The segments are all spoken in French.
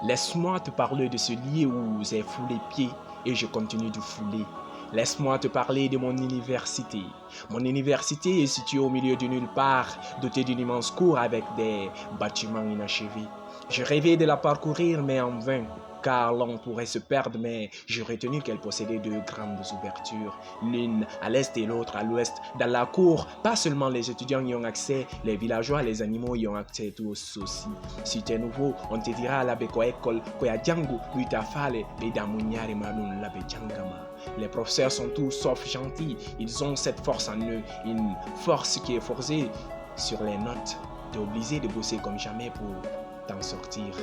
Laisse-moi te parler de ce lieu où j'ai foulé pied et je continue de fouler. Laisse-moi te parler de mon université. Mon université est située au milieu de nulle part, dotée d'une immense cour avec des bâtiments inachevés. Je rêvais de la parcourir, mais en vain, car l'on pourrait se perdre, mais j'ai retenu qu'elle possédait deux grandes ouvertures, l'une à l'est et l'autre à l'ouest. Dans la cour, pas seulement les étudiants y ont accès, les villageois, les animaux y ont accès tous aussi. Si tu es nouveau, on te dira la beko école, koya django, luitafale, et damunyare manun labe djangama. Les professeurs sont tous sauf gentils, ils ont cette force en eux, une force qui est forcée sur les notes. Tu es obligé de bosser comme jamais pour t'en sortir.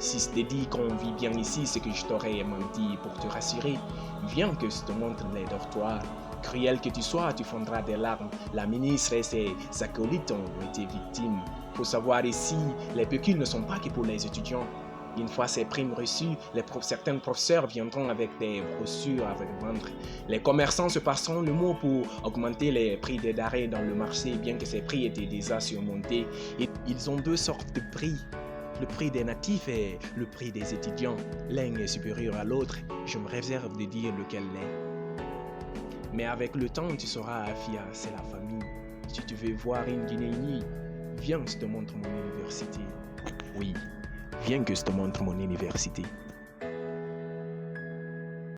Si je te dis qu'on vit bien ici, c'est que je t'aurais menti pour te rassurer. Viens que je te montre les dortoirs. Cruel que tu sois, tu fondras des larmes. La ministre et ses acolytes ont été victimes. Faut savoir ici, les pécules ne sont pas que pour les étudiants. Une fois ces primes reçues, certains professeurs viendront avec des brochures à vendre. Les commerçants se passeront le mot pour augmenter les prix des denrées dans le marché, bien que ces prix étaient déjà surmontés. Et ils ont deux sortes de prix. Le prix des natifs et le prix des étudiants. L'un est supérieur à l'autre, je me réserve de dire lequel l'est. Mais avec le temps, tu sauras, Afia, c'est la famille. Si tu veux voir une Guinéenie, viens que je te montre mon université. Oui, viens que je te montre mon université.